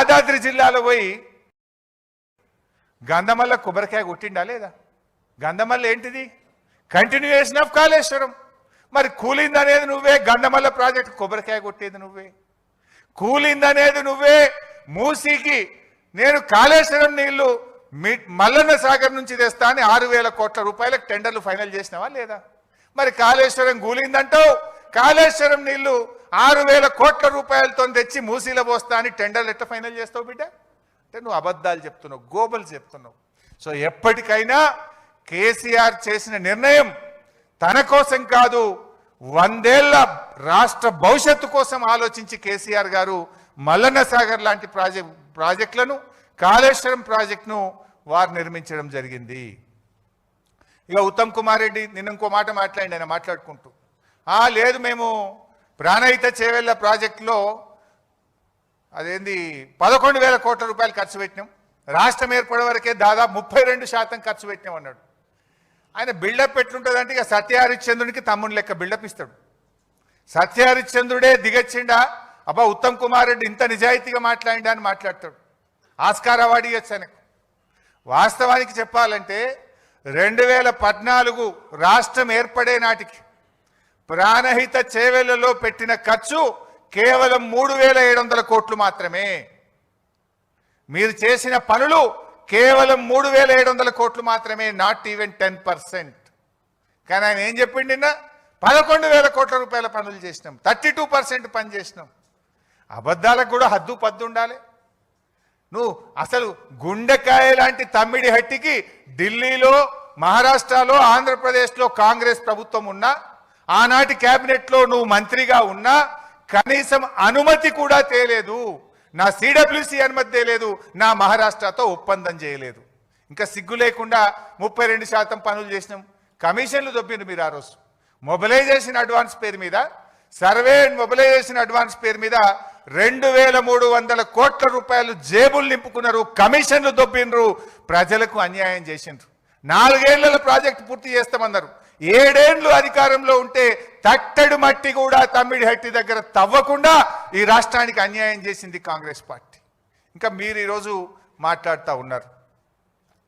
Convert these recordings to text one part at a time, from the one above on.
యాదాద్రి జిల్లాలో పోయి గంధమల్ల కొబ్బరికాయ కొట్టిండా లేదా? గంధమల్ల ఏంటిది? Continuation of Kaleshwaram. మరి కూలిందనేది నువ్వే, గంధమల్ల ప్రాజెక్ట్ కొబ్బరికాయ కొట్టేది నువ్వే, కూలిందనేది నువ్వే. మూసీకి నేను కాళేశ్వరం నీళ్లు మల్లన్న సాగర్ నుంచి తెస్తా అని 6,000 కోట్ల రూపాయలకు టెండర్లు ఫైనల్ చేసినావా లేదా? మరి కాళేశ్వరం కూలిందంటావు, కాళేశ్వరం నీళ్లు 6,000 కోట్ల రూపాయలతో తెచ్చి మూసీలో పోస్తా అని టెండర్లు ఎట్లా ఫైనల్ చేస్తావు బిడ్డ? అంటే నువ్వు అబద్ధాలు చెప్తున్నావు, గోబలు చెప్తున్నావు. సో ఎప్పటికైనా కేసీఆర్ చేసిన నిర్ణయం తన కోసం కాదు, 100 ఏళ్ల రాష్ట్ర భవిష్యత్తు కోసం ఆలోచించి కేసీఆర్ గారు మల్లన్న సాగర్ లాంటి ప్రాజెక్టులను, కాళేశ్వరం ప్రాజెక్టును వారు నిర్మించడం జరిగింది. ఇక ఉత్తమ్ కుమార్ రెడ్డి నిన్న ఇంకో మాట మాట్లాడి ఆయన మాట్లాడుకుంటూ, లేదు మేము ప్రాణహిత చేవెళ్ళ ప్రాజెక్టులో అదేంది 11,000 కోట్ల రూపాయలు ఖర్చు పెట్టినాం, రాష్ట్రం ఏర్పడే వరకే దాదాపు 32% ఖర్చు పెట్టినాం అన్నాడు. ఆయన బిల్డప్ ఎట్లుంటుందంటే ఇక సత్యహరిశ్చంద్రునికి తమ్ముని లెక్క బిల్డప్ ఇస్తాడు. సత్యహరిశ్చంద్రుడే దిగచ్చిండా, అబ్బా ఉత్తమ్ కుమార్ రెడ్డి ఇంత నిజాయితీగా మాట్లాడిండా అని మాట్లాడతాడు. ఆస్కార్ అవార్డు ఇవ్వచ్చు ఆయనకు. వాస్తవానికి చెప్పాలంటే 2014 రాష్ట్రం ఏర్పడే నాటికి ప్రాణహిత చేవెళ్లలో పెట్టిన ఖర్చు కేవలం 3,700 కోట్లు మాత్రమే. మీరు చేసిన పనులు కేవలం 3,700 కోట్లు మాత్రమే, నాట్ ఈవెన్ 10%. కానీ ఆయన ఏం చెప్పిండి నిన్న? 11,000 కోట్ల రూపాయల పనులు చేసినాం, 32% పని చేసినాం. అబద్ధాలకు కూడా హద్దు పద్దు ఉండాలి. నువ్వు అసలు గుండెకాయ లాంటి తమ్మిడి హట్టికి ఢిల్లీలో, మహారాష్ట్రలో, ఆంధ్రప్రదేశ్లో కాంగ్రెస్ ప్రభుత్వం ఉన్నా, ఆనాటి క్యాబినెట్లో నువ్వు మంత్రిగా ఉన్నా కనీసం అనుమతి కూడా తేలేదు. నా సిడబ్ల్యూసి అనుమతి తేలేదు, నా మహారాష్ట్రతో ఒప్పందం చేయలేదు. ఇంకా సిగ్గు లేకుండా 32% పనులు చేసినాం. కమిషన్లు దొబ్బిండ్రు మీరు ఆ రోజు. మొబిలైజేషన్ అడ్వాన్స్ పేరు మీద, సర్వే అండ్ మొబిలైజేషన్ అడ్వాన్స్ పేరు మీద 2,300 కోట్ల రూపాయలు జేబులు నింపుకున్నారు, కమిషన్లు దొబ్బిండ్రు, ప్రజలకు అన్యాయం చేసిండ్రు. 4 ఏళ్ల ప్రాజెక్టు పూర్తి చేస్తామన్నారు. 7 ఏళ్లు అధికారంలో ఉంటే తట్టడు మట్టి కూడా తమ్మిడి హట్టి దగ్గర తవ్వకుండా ఈ రాష్ట్రానికి అన్యాయం చేసింది కాంగ్రెస్ పార్టీ. ఇంకా మీరు ఈరోజు మాట్లాడుతూ ఉన్నారు.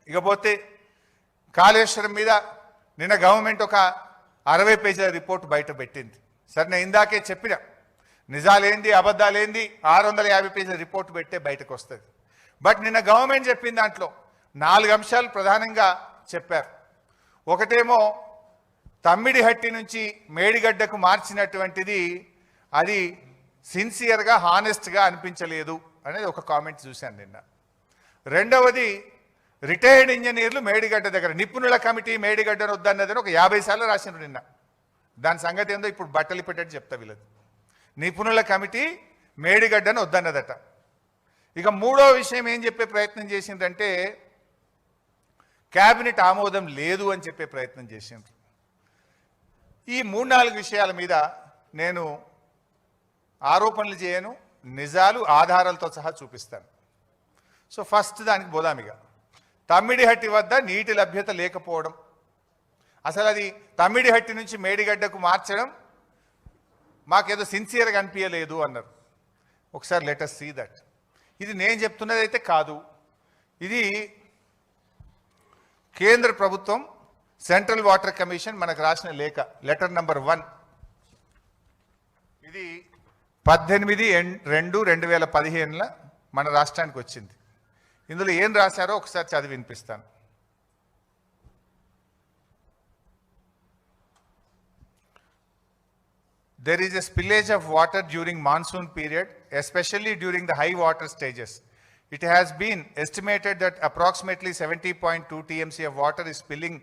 ఇకపోతే కాళేశ్వరం మీద నిన్న గవర్నమెంట్ ఒక 60 పేజీల రిపోర్ట్ బయట పెట్టింది. సరే, నేను ఇందాకే చెప్పిన నిజాలేంది అబద్ధాలేంది 650 పేజీల రిపోర్ట్ పెట్టే బయటకు వస్తుంది. బట్ నిన్న గవర్నమెంట్ చెప్పిన దాంట్లో 4 అంశాలు ప్రధానంగా చెప్పారు. ఒకటేమో తమ్మిడి హట్టి నుంచి మేడిగడ్డకు మార్చినటువంటిది అది సిన్సియర్గా, హానెస్ట్గా అనిపించలేదు అనేది ఒక కామెంట్ చూశాను నిన్న. రెండవది, రిటైర్డ్ ఇంజనీర్లు మేడిగడ్డ దగ్గర నిపుణుల కమిటీ మేడిగడ్డను వద్దన్నదని ఒక 50 సార్లు రాసినారు నిన్న. దాని సంగతి ఏందో ఇప్పుడు బట్టలు పెట్టేట్టు చెప్తా వీళ్ళది. నిపుణుల కమిటీ మేడిగడ్డను వద్దన్నదట. ఇక మూడో విషయం ఏం చెప్పే ప్రయత్నం చేసిందంటే క్యాబినెట్ ఆమోదం లేదు అని చెప్పే ప్రయత్నం చేసిండ్రు. ఈ 3-4 విషయాల మీద నేను ఆరోపణలు చేయను, నిజాలు ఆధారాలతో సహా చూపిస్తాను. సో ఫస్ట్ దానికి పోదామిగా. తమ్మిడిహట్టి వద్ద నీటి లభ్యత లేకపోవడం, అసలు అది తమ్మిడిహట్టి నుంచి మేడిగడ్డకు మార్చడం మాకేదో సిన్సియర్గా అనిపించలేదు అన్నారు. ఒకసారి లెట్ us సీ దట్. ఇది నేను చెప్తున్నది అయితే కాదు, ఇది కేంద్ర ప్రభుత్వం సెంట్రల్ వాటర్ కమిషన్ మనకు రాసిన లేఖ, లెటర్ నంబర్ 1. ఇది 18/2/2015 మన రాష్ట్రానికి వచ్చింది. ఇందులో ఏం రాశారో ఒకసారి చదివి వినిపిస్తాను. There is a spillage of water during monsoon period, especially during the high water stages. It has been estimated that approximately 70.2 TMC of water is spilling,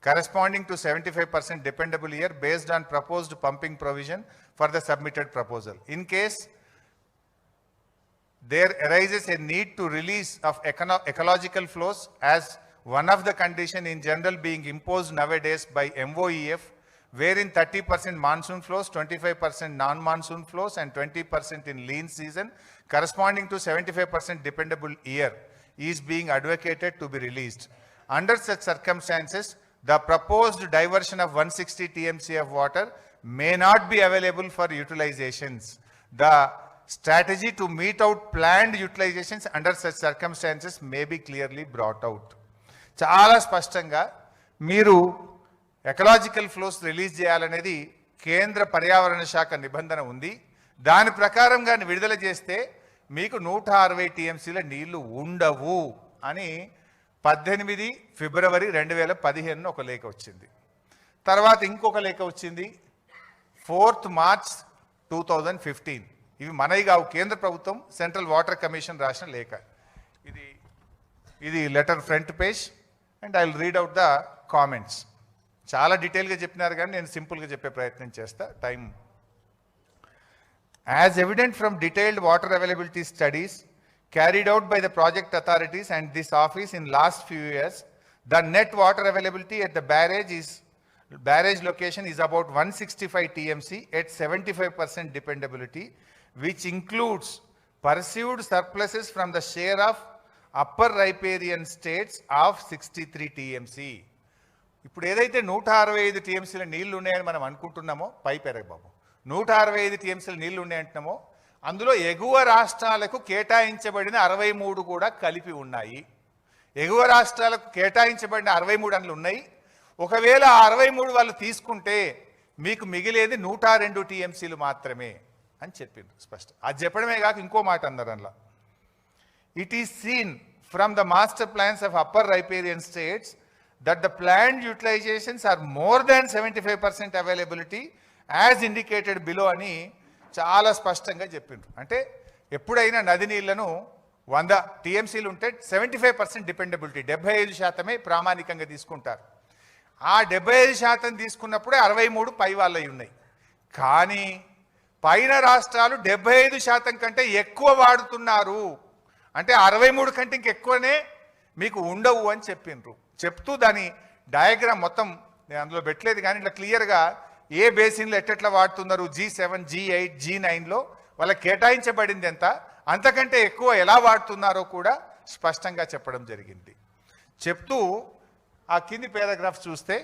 corresponding to 75% dependable year based on proposed pumping provision for the submitted proposal. In case there arises a need to release of ecological flows as one of the condition in general being imposed nowadays by MOEF, wherein 30% monsoon flows, 25% non-monsoon flows and 20% in lean season corresponding to 75% dependable year is being advocated to be released. Under such circumstances, the proposed diversion of 160 TMC of water may not be available for utilizations. The strategy to meet out planned utilizations under such circumstances may be clearly brought out. చాలా స్పష్టంగా మీరు ecological flows release చేయాలనేది కేంద్ర పర్యావరణ శాఖ నిబంధన ఉంది. దాని ప్రకారంగా విడుదల చేస్తే మీకు 160 టీఎంసీల నీళ్లు ఉండవు అని 18 ఫిబ్రవరి 2015 ఒక లేఖ వచ్చింది. తర్వాత ఇంకొక లేఖ వచ్చింది 4th మార్చ్ 2015. ఇవి మనవి కావు, కేంద్ర ప్రభుత్వం సెంట్రల్ వాటర్ కమిషన్ రాసిన లేఖ. ఇది letter front page and I will read out the comments. చాలా డీటెయిల్గా చెప్పినారు కానీ నేను సింపుల్గా చెప్పే ప్రయత్నం చేస్తా, time. As evident from detailed water availability studies carried out by the project authorities and this office in last few years, the net water availability at the barrage location is about 165 TMC at 75% dependability, which includes perceived surpluses from the share of upper riparian states of 63 TMC. ఇప్పుడు ఏదైతే 165 టీఎంసీల నీళ్లు ఉన్నాయని మనం అనుకుంటున్నామో, పై పెరగ బాబు, 165 టీఎంసీల నీళ్లు ఉన్నాయంటున్నామో అందులో ఎగువ రాష్ట్రాలకు కేటాయించబడిన 63 కూడా కలిపి ఉన్నాయి. ఎగువ రాష్ట్రాలకు కేటాయించబడిన 63 అందులో ఉన్నాయి. ఒకవేళ 63 వాళ్ళు తీసుకుంటే మీకు మిగిలేది 102 టీఎంసీలు మాత్రమే అని చెప్పింది స్పష్టం. అది చెప్పడమే కాక ఇంకో మాట అన్నారు అందులో, it is seen from the master plans of upper riparian states that the planned utilisations are more than 75% availability as indicated below అని చాలా స్పష్టంగా చెప్పిండ్రు. అంటే ఎప్పుడైనా నది నీళ్లను 100 టీఎంసీలు ఉంటే 75% డిపెండబిలిటీ, 75% ప్రామాణికంగా తీసుకుంటారు. ఆ 75% తీసుకున్నప్పుడే 63 పై వాళ్ళవి ఉన్నాయి. కానీ పైన రాష్ట్రాలు 75% కంటే ఎక్కువ వాడుతున్నారు. అంటే 63 కంటే ఇంకెక్కువనే మీకు ఉండవు అని చెప్పిండ్రు. చెప్తూ దాని డయాగ్రామ్ మొత్తం నేను అందులో పెట్టలేదు కానీ ఇట్లా క్లియర్గా ఏ బేసిన్లో ఎట్టెట్లా వాడుతున్నారు, G7, G8, G9లో వాళ్ళకి కేటాయించబడింది ఎంత, అంతకంటే ఎక్కువ ఎలా వాడుతున్నారో కూడా స్పష్టంగా చెప్పడం జరిగింది. చెప్తూ ఆ కింది పారాగ్రాఫ్ చూస్తే